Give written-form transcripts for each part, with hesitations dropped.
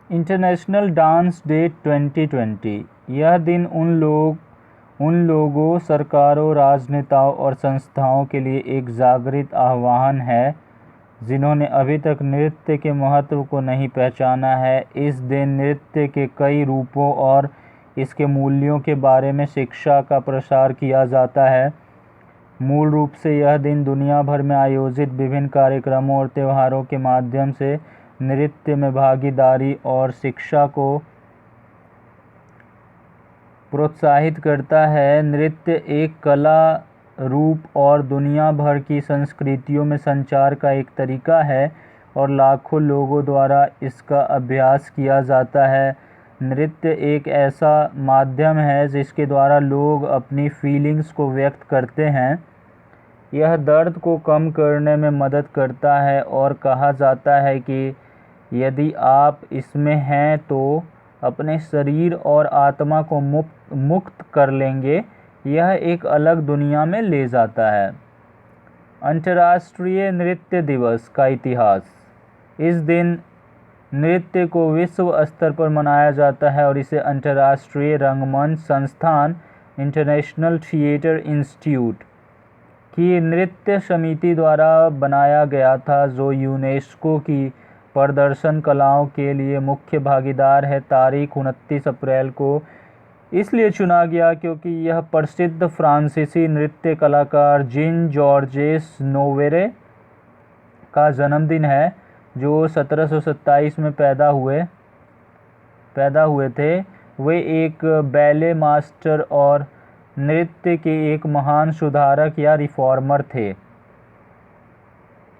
International dance day 2020। यह दिन उन लोगों, सरकारों, राजनेताओं और संस्थाओं के लिए एक जागृत आह्वान है जिन्होंने अभी तक नृत्य के महत्व को नहीं पहचाना है। इस दिन नृत्य के कई रूपों और इसके मूल्यों के बारे में शिक्षा का प्रसार किया जाता है। मूल रूप से यह दिन दुनिया भर में आयोजित विभिन्न कार्यक्रमों और त्योहारों के माध्यम से नृत्य में भागीदारी और शिक्षा को प्रोत्साहित करता है। नृत्य एक कला, रूप और दुनिया भर की संस्कृतियों में संचार का एक तरीका है और लाखों लोगों द्वारा इसका अभ्यास किया जाता है। नृत्य एक ऐसा माध्यम है जिसके द्वारा लोग अपनी फीलिंग्स को व्यक्त करते हैं। यह दर्द को कम करने में मदद करता है और कहा जाता है कि यदि आप इसमें हैं तो अपने शरीर और आत्मा को मुक्त कर लेंगे। यह एक अलग दुनिया में ले जाता है। अंतर्राष्ट्रीय नृत्य दिवस का इतिहास। इस दिन नृत्य को विश्व स्तर पर मनाया जाता है और इसे अंतर्राष्ट्रीय रंगमंच संस्थान इंटरनेशनल थिएटर इंस्टीट्यूट की नृत्य समिति द्वारा बनाया गया था, जो यूनेस्को की प्रदर्शन कलाओं के लिए मुख्य भागीदार है। तारीख 29 अप्रैल को इसलिए चुना गया क्योंकि यह प्रसिद्ध फ्रांसीसी नृत्य कलाकार जीन जॉर्जेस नोवेरे का जन्मदिन है, जो 1727 में पैदा हुए थे। वे एक बैले मास्टर और नृत्य के एक महान सुधारक या रिफॉर्मर थे।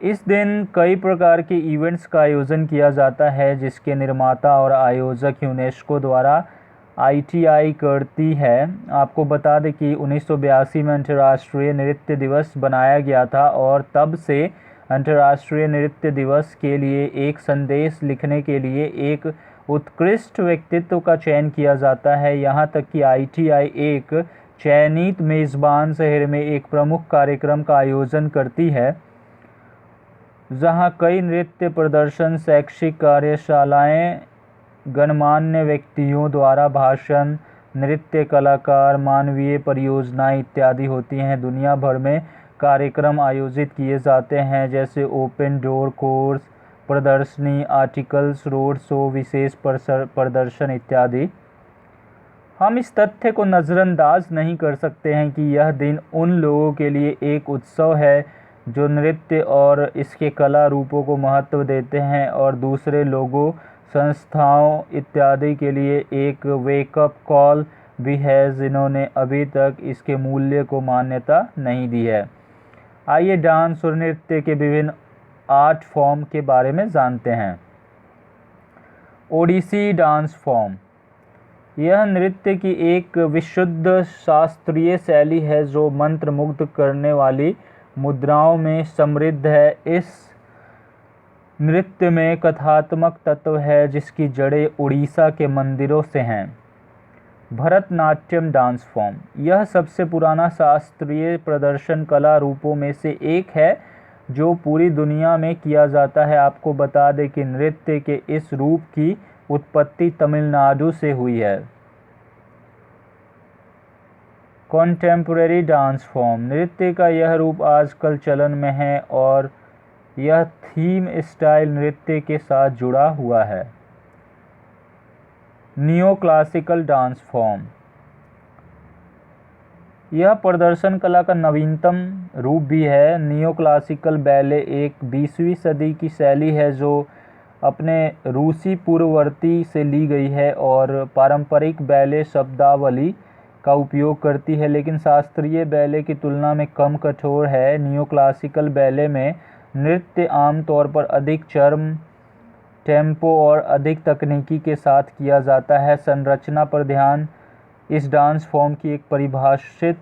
इस दिन कई प्रकार के इवेंट्स का आयोजन किया जाता है जिसके निर्माता और आयोजक यूनेस्को द्वारा ITI करती है। आपको बता दें कि 1982 में अंतर्राष्ट्रीय नृत्य दिवस बनाया गया था और तब से अंतर्राष्ट्रीय नृत्य दिवस के लिए एक संदेश लिखने के लिए एक उत्कृष्ट व्यक्तित्व का चयन किया जाता है। यहाँ तक कि ITI एक चयनित मेज़बान शहर में एक प्रमुख कार्यक्रम का आयोजन करती है जहां कई नृत्य प्रदर्शन, शैक्षिक कार्यशालाएं, गणमान्य व्यक्तियों द्वारा भाषण, नृत्य कलाकार, मानवीय परियोजनाएं इत्यादि होती हैं। दुनिया भर में कार्यक्रम आयोजित किए जाते हैं जैसे ओपन डोर कोर्स, प्रदर्शनी, आर्टिकल्स, रोड शो, विशेष प्रदर्शन इत्यादि। हम इस तथ्य को नज़रअंदाज नहीं कर सकते हैं कि यह दिन उन लोगों के लिए एक उत्सव है जो नृत्य और इसके कला रूपों को महत्व देते हैं, और दूसरे लोगों, संस्थाओं इत्यादि के लिए एक वेकअप कॉल भी है जिन्होंने अभी तक इसके मूल्य को मान्यता नहीं दी है। आइए डांस और नृत्य के विभिन्न आर्ट फॉर्म के बारे में जानते हैं। Odissi dance form. यह नृत्य की एक विशुद्ध शास्त्रीय शैली है जो मंत्रमुग्ध करने वाली मुद्राओं में समृद्ध है। इस नृत्य में कथात्मक तत्व है जिसकी जड़ें उड़ीसा के मंदिरों से हैं। Bharatanatyam dance form. यह सबसे पुराना शास्त्रीय प्रदर्शन कला रूपों में से एक है जो पूरी दुनिया में किया जाता है। आपको बता दें कि नृत्य के इस रूप की उत्पत्ति तमिलनाडु से हुई है। कॉन्टेम्पोरेरी डांस फॉर्म। नृत्य का यह रूप आजकल चलन में है और यह थीम स्टाइल नृत्य के साथ जुड़ा हुआ है। Neo classical dance form. यह प्रदर्शन कला का नवीनतम रूप भी है। नियो क्लासिकल बैले एक 20वीं सदी की शैली है जो अपने रूसी पूर्ववर्ती से ली गई है और पारंपरिक बैले शब्दावली का उपयोग करती है, लेकिन शास्त्रीय बैले की तुलना में कम कठोर है। नियो क्लासिकल बैले में नृत्य आमतौर पर अधिक चर्म, टेम्पो और अधिक तकनीकी के साथ किया जाता है। संरचना पर ध्यान इस डांस फॉर्म की एक परिभाषित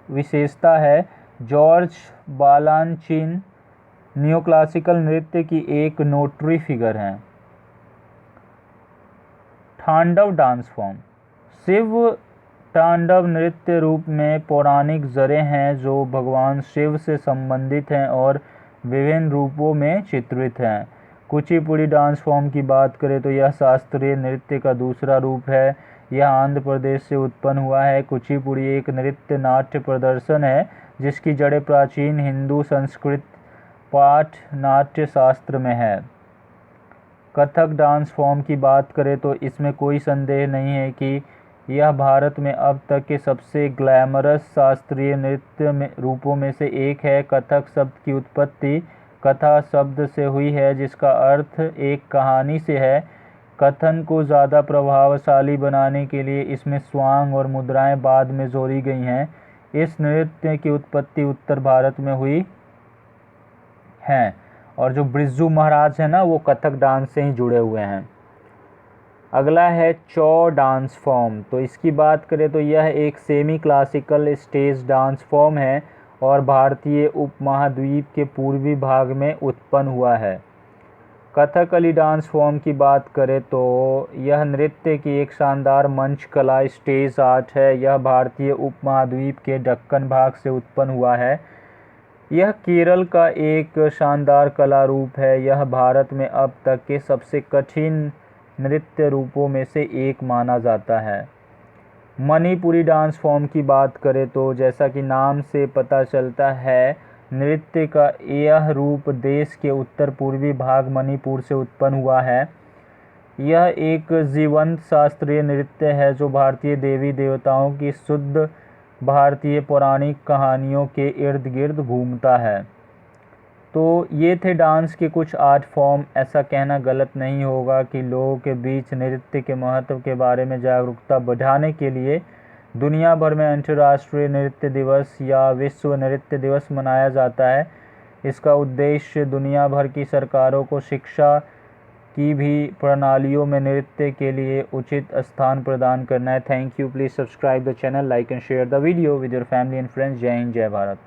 विशेषता है। जॉर्ज बालानचिन नियोक्लासिकल नृत्य की एक नोटरी फिगर हैं। तांडव डांस फॉर्म। शिव तांडव नृत्य रूप में पौराणिक जड़ें हैं जो भगवान शिव से संबंधित हैं और विभिन्न रूपों में चित्रित हैं। कुचिपुड़ी डांस फॉर्म की बात करें तो यह शास्त्रीय नृत्य का दूसरा रूप है। यह आंध्र प्रदेश से उत्पन्न हुआ है। कुचिपुड़ी एक नृत्य नाट्य प्रदर्शन है जिसकी जड़ें प्राचीन हिंदू संस्कृत पाठ नाट्य शास्त्र में है। कथक डांस फॉर्म की बात करें तो इसमें कोई संदेह नहीं है कि यह भारत में अब तक के सबसे ग्लैमरस शास्त्रीय नृत्य रूपों में से एक है। कथक शब्द की उत्पत्ति कथा शब्द से हुई है जिसका अर्थ एक कहानी से है। कथन को ज़्यादा प्रभावशाली बनाने के लिए इसमें स्वांग और मुद्राएं बाद में जोड़ी गई हैं। इस नृत्य की उत्पत्ति उत्तर भारत में हुई है और जो बिरजू महाराज है ना वो कथक डांस से ही जुड़े हुए हैं। अगला है चौ डांस फॉर्म। तो इसकी बात करें तो यह एक semi classical stage dance form है और भारतीय उपमहाद्वीप के पूर्वी भाग में उत्पन्न हुआ है। कथकली डांस फॉर्म की बात करें तो यह नृत्य की एक शानदार मंच कला स्टेज आर्ट है। यह भारतीय उपमहाद्वीप के दक्कन भाग से उत्पन्न हुआ है। यह केरल का एक शानदार कला रूप है। यह भारत में अब तक के सबसे कठिन नृत्य रूपों में से एक माना जाता है। मणिपुरी डांस फॉर्म की बात करें तो जैसा कि नाम से पता चलता है नृत्य का यह रूप देश के उत्तर पूर्वी भाग मणिपुर से उत्पन्न हुआ है। यह एक जीवंत शास्त्रीय नृत्य है जो भारतीय देवी देवताओं की शुद्ध भारतीय पौराणिक कहानियों के इर्द गिर्द घूमता है। तो ये थे डांस के कुछ आर्ट फॉर्म। ऐसा कहना गलत नहीं होगा कि लोगों के बीच नृत्य के महत्व के बारे में जागरूकता बढ़ाने के लिए दुनिया भर में अंतर्राष्ट्रीय नृत्य दिवस या विश्व नृत्य दिवस मनाया जाता है। इसका उद्देश्य दुनिया भर की सरकारों को शिक्षा की भी प्रणालियों में नृत्य के लिए उचित स्थान प्रदान करना है। Thank you. Please subscribe the channel, like and share the video with your family and friends. जय हिंद, जय भारत।